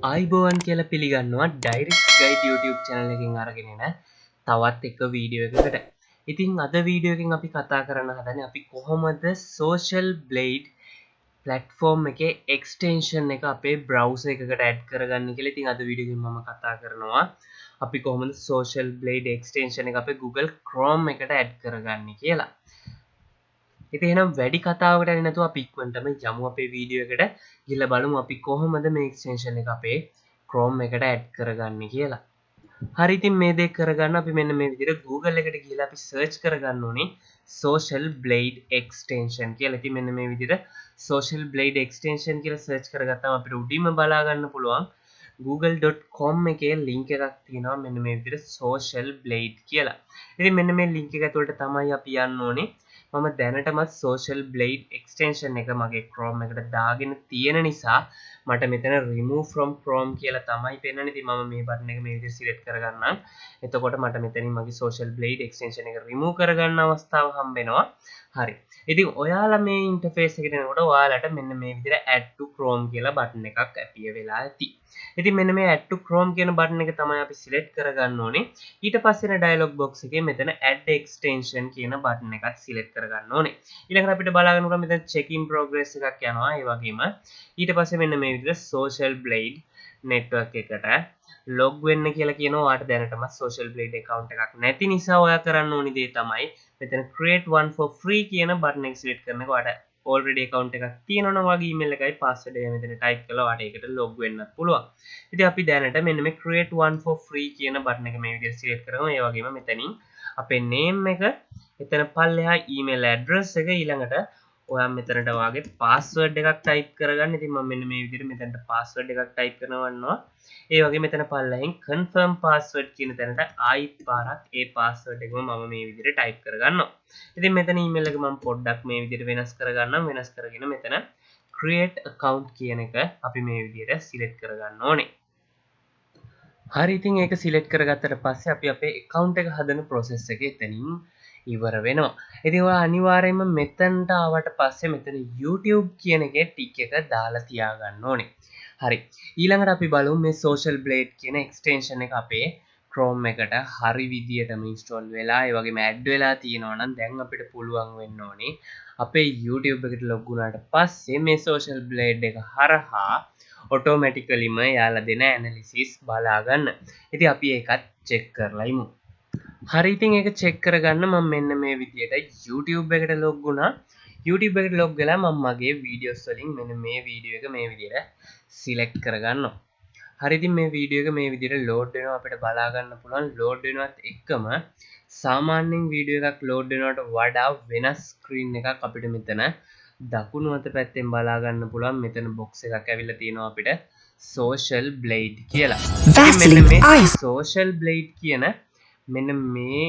ආයිබෝවන් කියලා පිළිගන්නවා Dyricx Guide YouTube channel එකෙන් අරගෙන එන තවත් එක වීඩියෝ එකකට. ඉතින් අද වීඩියෝ එකෙන් අපි කතා කරන්න හදන්නේ අපි කොහොමද Socialblade platform එකේ extension එක අපේ browser එකකට add කරගන්නේ කියලා. ඉතින් අද වීඩියෝ එකෙන් මම කතා කරනවා අපි කොහොමද Socialblade extension එක අපේ Google Chrome එකට add කරගන්නේ කියලා. ඉතින් එහෙනම් වැඩි කතාවකට යන්නේ නැතුව අපි ඉක්මනටම යමු අපේ වීඩියෝ එකට. ගිහලා බලමු අපි කොහොමද මේ එක්ස්ටෙන්ෂන් එක අපේ Chrome එකට ඇඩ් කරගන්නේ කියලා. හරි ඉතින් මේ දේ කරගන්න අපි මෙන්න මේ විදිහට Google එකට ගිහලා අපි සර්ච් කරගන්න ඕනේ Socialblade extension කියලා. ඉතින් මෙන්න මේ විදිහට Socialblade extension කියලා සර්ච් කරගත්තාම අපිට උඩින්ම බලා ගන්න පුළුවන් google.com එකේ link එකක් තියෙනවා මෙන්න මේ විදිහට Socialblade කියලා. ඉතින් මෙන්න මේ link එක ඇතුළට තමයි අපි යන්න ඕනේ. මම දැනටමත් Socialblade extension එක මගේ Chrome එකට දාගෙන තියෙන නිසා මට මෙතන remove from Chrome කියලා තමයි පෙන්නන්නේ. ඉතින් මම මේ බටන් එක මේ විදිහට select කරගන්නම්. එතකොට මට මෙතනින් මගේ Socialblade extension එක remove කරගන්න අවස්ථාව හම්බ වෙනවා. හරි. ඉතින් ඔයාලා මේ interface එකට එනකොට ඔයාලට මෙන්න මේ විදිහට add to Chrome කියලා බටන් එකක් appear වෙලා ඇති. ඉතින් මෙන්න මේ add to Chrome කියන බටන් එක තමයි අපි select කරගන්න ඕනේ. ඊට පස්සේ එන dialog box එකේ මෙතන add extension කියන බටන් එකත් select කරගන්න ඕනේ. ඊළඟට අපිට බලාගන්න පුළුවන් මෙතන check in progress එකක් යනවා. ඒ වගේම ඊට පස්සේ මෙන්න මේ විදිහට Socialblade network එකට log වෙන්න කියලා කියනවා. ඔයාට දැනටම Socialblade account එකක් නැති නිසා ඔයා කරන්න ඕනි දේ තමයි මෙතන create one for free කියන බටන් එක select කරනකොට ඔයාට already account එකක් තියෙනවා නම් වගේ email එකයි password එක මෙතන type කරලා ඔයාට ඒකට log වෙන්නත් පුළුවන්. ඉතින් අපි දැනට මෙන්න මේ create one for free කියන බටන් එක මේ විදිහට select කරමු. ඒ වගේම මෙතනින් අපේ name එක එතන පල්ලෙහා email address එක ඊළඟට ඔයා මෙතනට වාගේ password එකක් type කරගන්න. ඉතින් මම මෙන්න මේ විදිහට මෙතනට password එකක් type කරනවා. ඒ වගේ මෙතන පල්ලෙහින් confirm password කියන තැනට ආයිත් පාරක් ඒ password එකම මම මේ විදිහට type කරගන්නවා. ඉතින් මෙතන email එක මම පොඩ්ඩක් මේ විදිහට වෙනස් කරගන්නම්. වෙනස් කරගෙන මෙතන create account කියන එක අපි මේ විදිහට select කරගන්න ඕනේ. හරි ඉතින් ඒක select කරගත්තට පස්සේ අපි අපේ account එක හදන process එක එතනින් ඉවර වෙනවා. ඉතින් ඔයා අනිවාර්යයෙන්ම මෙතනට ආවට පස්සේ මෙතන YouTube කියන එකේ ටික් එක දාලා තියාගන්න ඕනේ. හරි. ඊළඟට අපි බලමු මේ Socialblade කියන extension එක අපේ Chrome එකට හරි විදියටම install වෙලා ඒ වගේම add වෙලා තියෙනවා නම් දැන් අපිට පුළුවන් වෙන්න ඕනේ අපේ YouTube එකට log වුණාට පස්සේ මේ Socialblade එක හරහා automaticallyම යාලා දෙන analysis බලා ගන්න. ඉතින් අපි ඒකත් check කරලා ඉමු. හරි ඉතින් ඒක check කරගන්න මම මෙන්න මේ විදියට YouTube එකට log වුණා. YouTube එකට log වෙලා මම මගේ videos වලින් මෙන්න මේ video එක මේ විදියට select කරගන්නවා. හරි ඉතින් මේ video එක මේ විදියට load වෙනවා අපිට බලා ගන්න පුළුවන්. load වෙනවත් එක්කම සාමාන්‍යයෙන් video එකක් load වෙනවට වඩා වෙනස් screen එකක් අපිට මෙතන දකුණු අත පැත්තෙන් බලා ගන්න පුළුවන්. මෙතන box එකක් ඇවිල්ලා තියෙනවා අපිට Socialblade කියලා. මෙන්න මේ Socialblade කියන මෙන්න මේ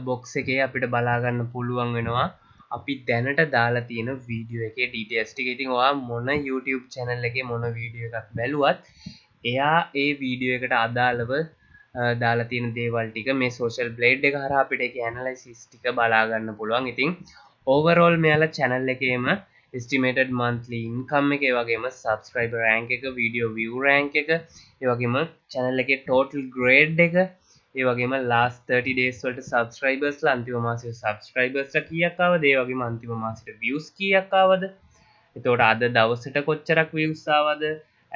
box එකේ අපිට බලා ගන්න පුළුවන් වෙනවා අපි දැනට දාලා තියෙන වීඩියෝ එකේ details ටික. ඉතින් ඔයා මොන YouTube channel එකේ මොන වීඩියෝ එකක් බැලුවත් එයා ඒ වීඩියෝ එකට අදාළව දාලා තියෙන දේවල් ටික මේ Socialblade එක හරහා අපිට ඒකේ analysis ටික බලා ගන්න පුළුවන්. ඉතින් overall මෙයාලා channel එකේම estimated monthly income එක, ඒ වගේම subscriber rank එක, video view rank එක, ඒ වගේම channel එකේ total grade එක, ඒ වගේම last 30 days වලට subscribers ලා අන්තිම මාසයේ subscribers ලා කීයක් ආවද, ඒ වගේම අන්තිම මාසෙට views කීයක් ආවද, එතකොට අද දවසට කොච්චරක් views ආවද,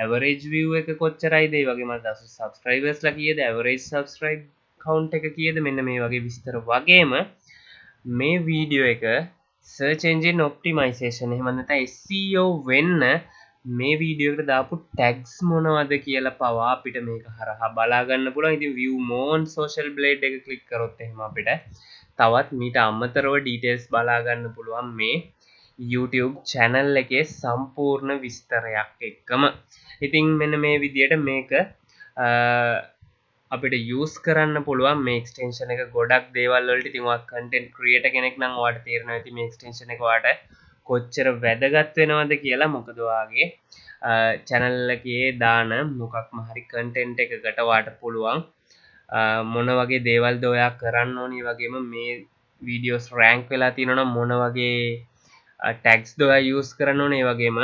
average view එක කොච්චරයිද, ඒ වගේම දවස් subscribers ලා කීයද, average subscribe count එක කීයද, මෙන්න මේ වගේ විස්තර වගේම මේ වීඩියෝ එක search engine optimization එහෙම නැත්නම් SEO වෙන්න මේ වීඩියෝ එකට දාපු tags මොනවද කියලා පවා අපිට මේක හරහා බලා ගන්න පුළුවන්. ඉතින් view more on Socialblade එක click කරොත් එහෙම අපිට තවත් මීට අමතරව details බලා ගන්න පුළුවන් මේ YouTube channel එකේ සම්පූර්ණ විස්තරයක් එක්කම. ඉතින් මෙන්න මේ විදියට මේක අපිට use කරන්න පුළුවන් මේ extension එක ගොඩක් දේවල් වලට. ඉතින් ඔයා content creator කෙනෙක් නම් ඔයාට තේරෙනවා ඉතින් මේ extension එක ඔයාට කොච්චර වැදගත් වෙනවද කියලා. මොකද ඔයාගේ channel එකේ දාන මොකක්ම හරි content එකකට ඔයාට පුළුවන් මොන වගේ දේවල්ද ඔයා කරන්න ඕනි, වගේම මේ videos rank වෙලා තියෙනවා නම් මොන වගේ tags ද ඔයා use කරන්න ඕනේ, ඒ වගේම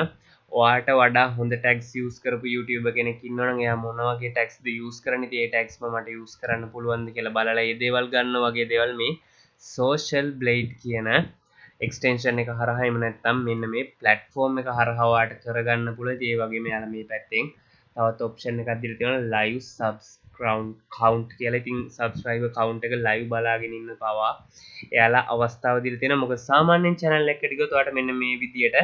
ඔයාට වඩා හොඳ ටැක්ස් යූස් කරපු YouTuber කෙනෙක් ඉන්නවනම් එයා මොන වගේ ටැක්ස්ද යූස් කරන්නේ ඉතින් ඒ ටැක්ස්ම මට යූස් කරන්න පුළුවන්ද කියලා බලලා ඒ දේවල් ගන්න වගේ දේවල් මේ Socialblade කියන එක්ස්ටෙන්ෂන් එක හරහා එහෙම නැත්නම් මෙන්න මේ platform එක හරහා ඔයාට කරගන්න පුළුවන් ඒ වගේම යාලා මේ පැත්තෙන් තවත් ඔප්ෂන් එකක් දීලා තියෙනවා live subs count කියලා. ඉතින් subscriber count එක live බලාගෙන ඉන්න පවා එයාලා අවස්ථාව දීලා තියෙනවා. මොකද සාමාන්‍යයෙන් channel එකකට ගියොත් ඔයාට මෙන්න මේ විදියට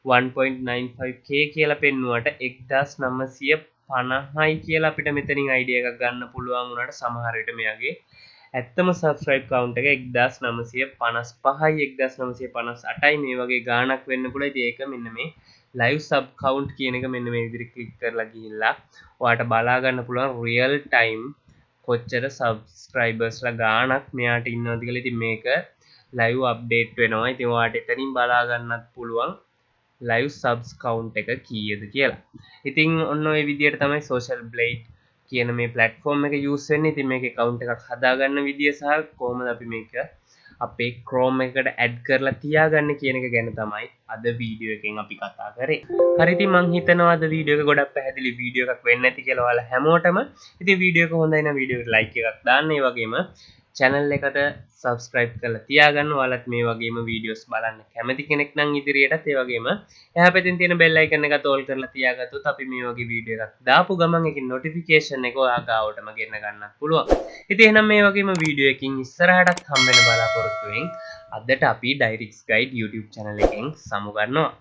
1.95k කියලා පෙන්නුවට 1950යි කියලා අපිට මෙතනින් අයිඩියා එකක් ගන්න පුළුවන් වුණාට සමහර විට මෙයාගේ ඇත්තම subscribe count එක 1955යි 1958යි මේ වගේ ගාණක් වෙන්න පුළුවන්. ඉතින් ඒක මෙන්න මේ live sub count කියන එක මෙන්න මේ විදිහට ක්ලික් කරලා ගිහිල්ලා ඔයාට බලා ගන්න පුළුවන් real time කොච්චර subscribersලා ගාණක් මෙයාට ඉන්නවද කියලා. ඉතින් මේක live update වෙනවා. ඉතින් ඔයාට එතනින් බලා ගන්නත් පුළුවන් live subs count එක කීයද කියලා. ඉතින් ඔන්න ඔය විදිහට තමයි Socialblade කියන මේ platform එක use වෙන්නේ. ඉතින් මේකේ account එකක් හදාගන්න විදිය සහ කොහොමද අපි මේක අපේ Chrome එකකට add කරලා තියාගන්නේ කියන එක ගැන තමයි අද වීඩියෝ එකෙන් අපි කතා කරේ. හරි ඉතින් මම හිතනවා අද වීඩියෝ එක ගොඩක් පැහැදිලි වීඩියෝ එකක් වෙන්න ඇති කියලා ඔයාලා හැමෝටම. ඉතින් වීඩියෝ එක හොඳයි නම් වීඩියෝ එකට like එකක් දාන්න. ඒ වගේම channel එකට subscribe කරලා තියාගන්න. ඔයාලත් මේ වගේම videos බලන්න කැමති කෙනෙක් නම් ඉදිරියටත් ඒ වගේම එහා පැත්තෙන් තියෙන bell icon එක තෝල් කරලා තියාගත්තොත් අපි මේ වගේ වීඩියෝ එකක් දාපු ගමන් ඒකේ notification එක ඔයා ගාවටම ගෙන්න ගන්නත් පුළුවන්. ඉතින් එහෙනම් මේ වගේම වීඩියෝ එකකින් ඉස්සරහටත් හම්බ වෙන බලාපොරොත්තු වෙමින් අදට අපි Dyricx Guide YouTube channel එකෙන් සමු ගන්නවා.